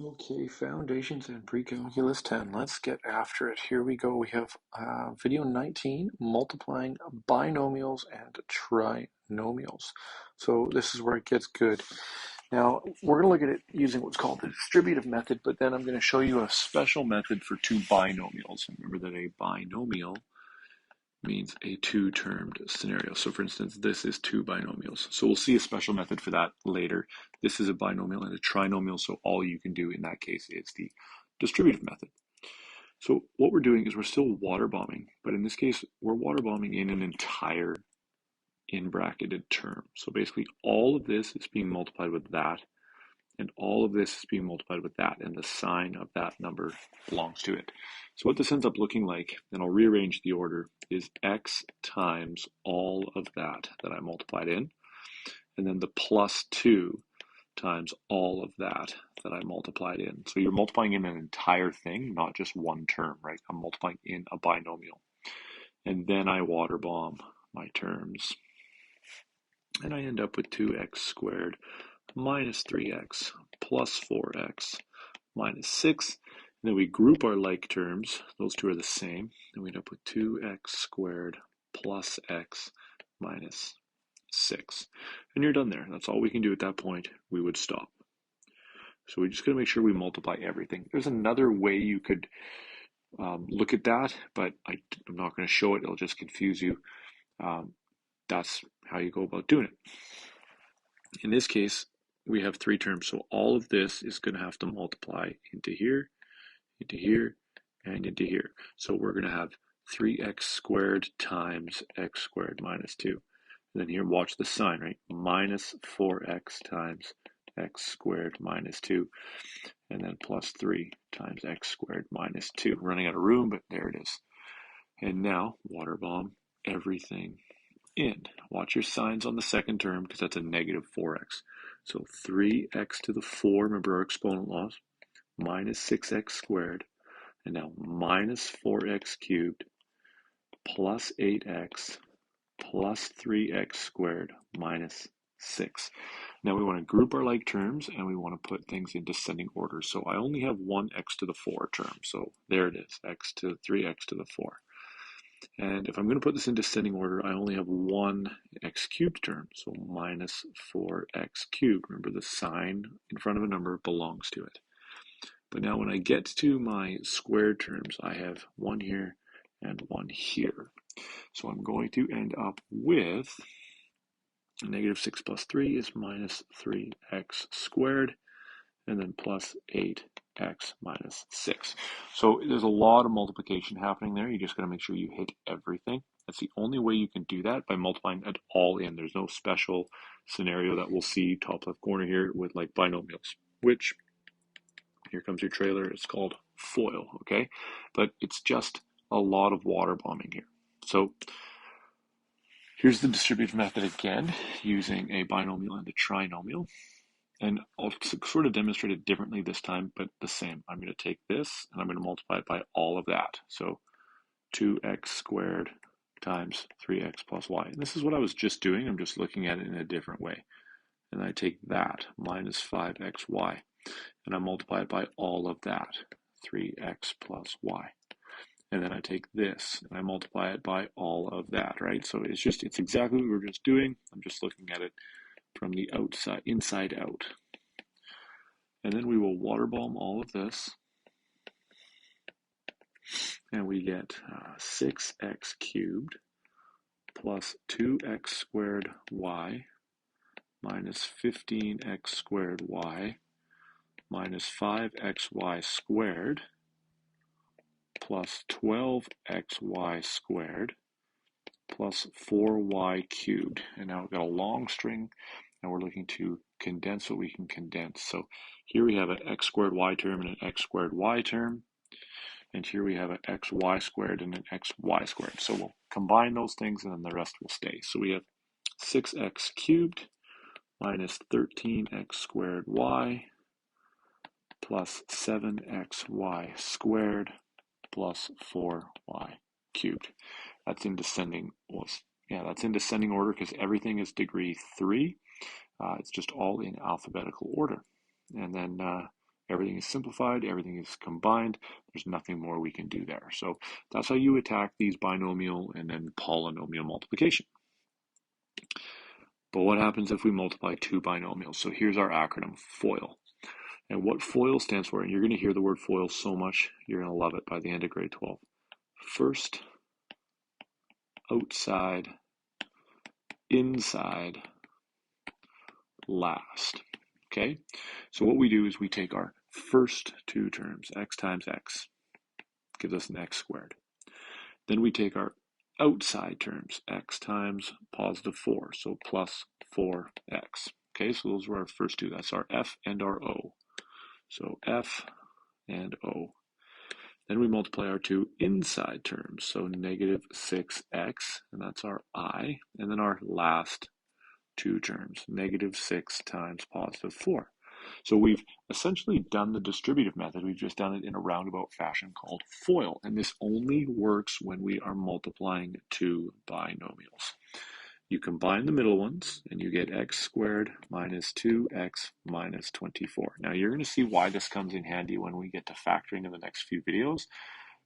Okay, Foundations and Pre-Calculus 10. Let's get after it. Here we go. We have video 19, multiplying binomials and trinomials. So this is where it gets good. Now, we're going to look at it using what's called the distributive method, but then I'm going to show you a special method for two binomials. Remember that a binomial means a two-termed scenario. So for instance, this is two binomials. So we'll see a special method for that later. This is a binomial and a trinomial, so all you can do in that case is the distributive method. So what we're doing is we're still water bombing, but in this case, we're water bombing in an entire in bracketed term. So basically all of this is being multiplied with that, and all of this is being multiplied with that, and the sign of that number belongs to it. So what this ends up looking like, and I'll rearrange the order, is x times all of that I multiplied in, and then the plus 2 times all of that I multiplied in. So you're multiplying in an entire thing, not just one term, right? I'm multiplying in a binomial. And then I water bomb my terms. And I end up with 2x squared minus 3x plus 4x minus 6. And then we group our like terms. Those two are the same. And we end up with 2x squared plus x minus 6. And you're done there. That's all we can do at that point. We would stop. So we just got to make sure we multiply everything. There's another way you could look at that, but I'm not going to show it. It'll just confuse you. That's how you go about doing it. In this case, we have three terms, so all of this is going to have to multiply into here, and into here. So we're going to have 3x squared times x squared minus 2. And then here, watch the sign, right? Minus 4x times x squared minus 2. And then plus 3 times x squared minus 2. Running out of room, but there it is. And now, water bomb everything in. Watch your signs on the second term, because that's a negative 4x. So 3x to the 4, remember our exponent laws, minus 6x squared, and now minus 4x cubed, plus 8x, plus 3x squared, minus 6. Now we want to group our like terms, and we want to put things in descending order. So I only have one x to the 4 term. So there it is, x to 3x to the 4. And if I'm going to put this in descending order, I only have one x cubed term, so minus 4x cubed. Remember, the sign in front of a number belongs to it. But now when I get to my squared terms, I have one here and one here. So I'm going to end up with negative 6 plus 3 is minus 3x squared, and then plus 8x minus 6. So there's a lot of multiplication happening there. You just got to make sure you hit everything. That's the only way you can do that, by multiplying it all in. There's no special scenario that we'll see top left corner here with like binomials, which, here comes your trailer, it's called FOIL, okay? But it's just a lot of water bombing here. So here's the distributive method again, using a binomial and a trinomial. And I'll sort of demonstrate it differently this time, but the same. I'm going to take this and I'm going to multiply it by all of that. So 2x squared times 3x plus y. And this is what I was just doing. I'm just looking at it in a different way. And I take that, minus 5xy, and I multiply it by all of that, 3x plus y. And then I take this and I multiply it by all of that, right? So it's exactly what we were just doing. I'm just looking at it from the outside, inside out. And then we will water bomb all of this. And we get 6x cubed plus 2x squared y minus 15x squared y minus 5xy squared plus 12xy squared plus 4y cubed. And now we've got a long string, and we're looking to condense what we can condense. So here we have an x squared y term and an x squared y term. And here we have an xy squared and an xy squared. So we'll combine those things, and then the rest will stay. So we have 6x cubed minus 13x squared y plus 7xy squared plus 4y cubed. That's in descending. That's in descending order because everything is degree 3. It's just all in alphabetical order. And then Everything is simplified, everything is combined. There's nothing more we can do there. So that's how you attack these binomial and then polynomial multiplication. But what happens if we multiply two binomials? So here's our acronym, FOIL. And what FOIL stands for, and you're going to hear the word FOIL so much, you're going to love it by the end of grade 12. First, outside, inside, last. Okay? So what we do is we take our first two terms, x times x, gives us an x squared. Then we take our outside terms, x times positive 4, so plus 4x. Okay, so those were our first two. That's our f and our o. So f and o. Then we multiply our two inside terms, so negative 6x, and that's our I. And then our last two terms, negative 6 times positive 4. So we've essentially done the distributive method. We've just done it in a roundabout fashion called FOIL. And this only works when we are multiplying two binomials. You combine the middle ones and you get x squared minus 2x minus 24. Now you're going to see why this comes in handy when we get to factoring in the next few videos,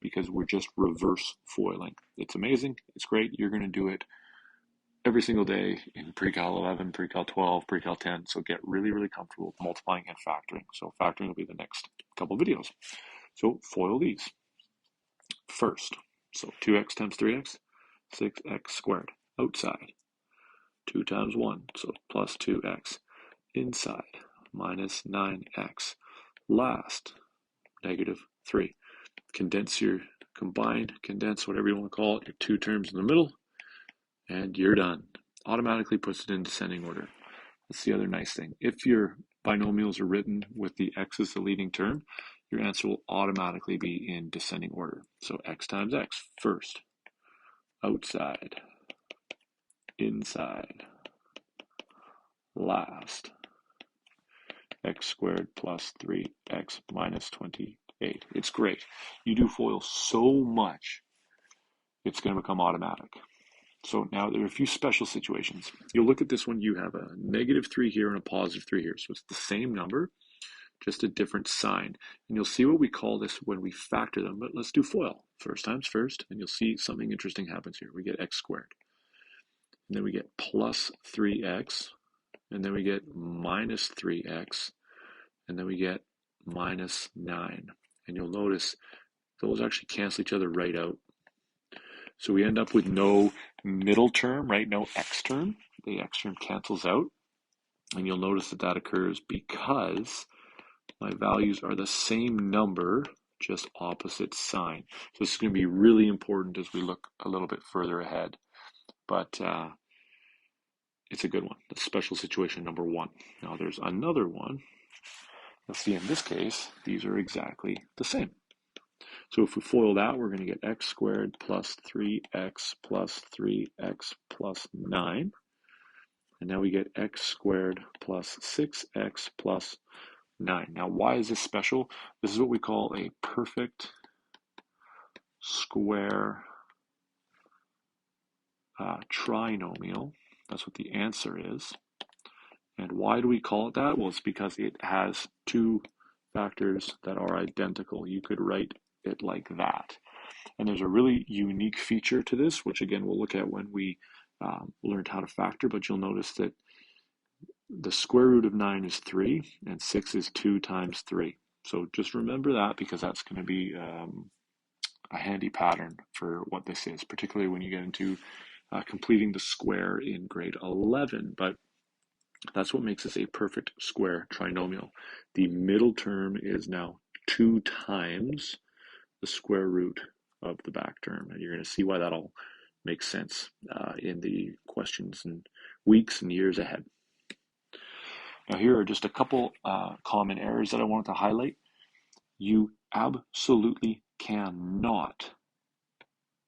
because we're just reverse foiling. It's amazing. It's great. You're going to do it every single day in pre-cal 11, pre-cal 12, pre-cal 10. So get really, really comfortable with multiplying and factoring. So factoring will be the next couple videos. So foil these. First, so 2x times 3x, 6x squared. Outside, 2 times 1, so plus 2x. Inside, minus 9x. Last, negative 3. Condense your combined, condense, whatever you want to call it, your two terms in the middle, and you're done. Automatically puts it in descending order. That's the other nice thing. If your binomials are written with the x as the leading term, your answer will automatically be in descending order. So x times x, first, outside, inside, last, x squared plus 3x minus 28. It's great. You do FOIL so much, it's going to become automatic. So now there are a few special situations. You'll look at this one, you have a negative 3 here and a positive 3 here. So it's the same number, just a different sign. And you'll see what we call this when we factor them, but let's do FOIL. First times first, and you'll see something interesting happens here. We get x squared. And then we get plus 3x, and then we get minus 3x, and then we get minus 9. And you'll notice those actually cancel each other right out. So we end up with no middle term, right? No x term. The x term cancels out. And you'll notice that that occurs because my values are the same number, just opposite sign. So this is going to be really important as we look a little bit further ahead. But it's a good one. That's special situation number 1. Now there's another one. You'll see in this case, these are exactly the same. So if we FOIL that, we're going to get x squared plus 3x plus 3x plus 9. And now we get x squared plus 6x plus 9. Now, why is this special? This is what we call a perfect square trinomial. That's what the answer is. And why do we call it that? Well, it's because it has two factors that are identical. You could write it like that. And there's a really unique feature to this, which again we'll look at when we learned how to factor, but you'll notice that the square root of 9 is 3 and 6 is 2 times 3. So just remember that, because that's going to be a handy pattern for what this is, particularly when you get into completing the square in grade 11. But that's what makes this a perfect square trinomial. The middle term is now 2 times the square root of the back term. And you're going to see why that all makes sense in the questions and weeks and years ahead. Now here are just a couple common errors that I wanted to highlight. You absolutely cannot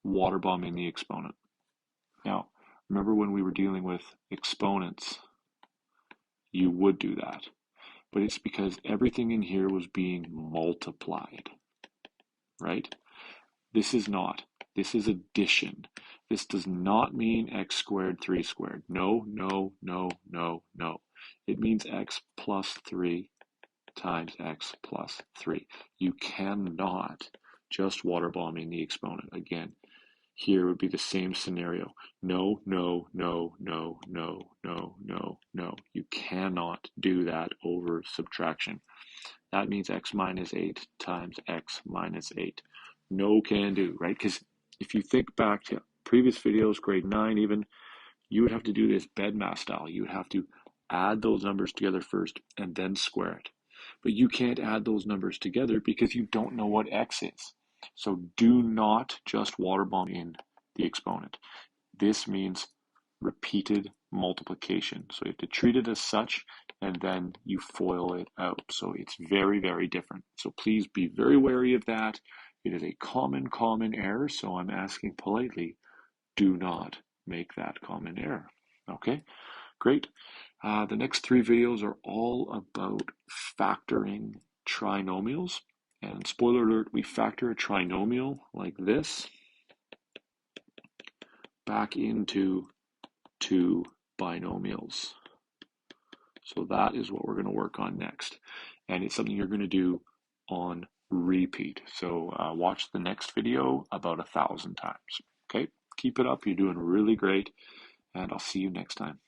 waterbomb in the exponent. Now, remember when we were dealing with exponents, you would do that. But it's because everything in here was being multiplied, right? This is not. This is addition. This does not mean x squared, 3 squared. No, no, no, no, no. It means x plus 3 times x plus 3. You cannot just water bombing the exponent. Again, here would be the same scenario. No, no, no, no, no, no, no, no. You cannot do that over subtraction. That means x minus 8 times x minus 8. No can do, right? Because if you think back to previous videos, grade 9 even, you would have to do this BEDMAS style. You would have to add those numbers together first and then square it. But you can't add those numbers together because you don't know what x is. So do not just water bomb in the exponent. This means repeated multiplication. So you have to treat it as such, and then you FOIL it out. So it's very, very different. So please be very wary of that. It is a common error, so I'm asking politely, do not make that common error. Okay, great. The next 3 videos are all about factoring trinomials. And spoiler alert, we factor a trinomial like this back into 2 binomials. So that is what we're going to work on next. And it's something you're going to do on repeat. So watch the next video about 1,000 times. Okay, keep it up. You're doing really great. And I'll see you next time.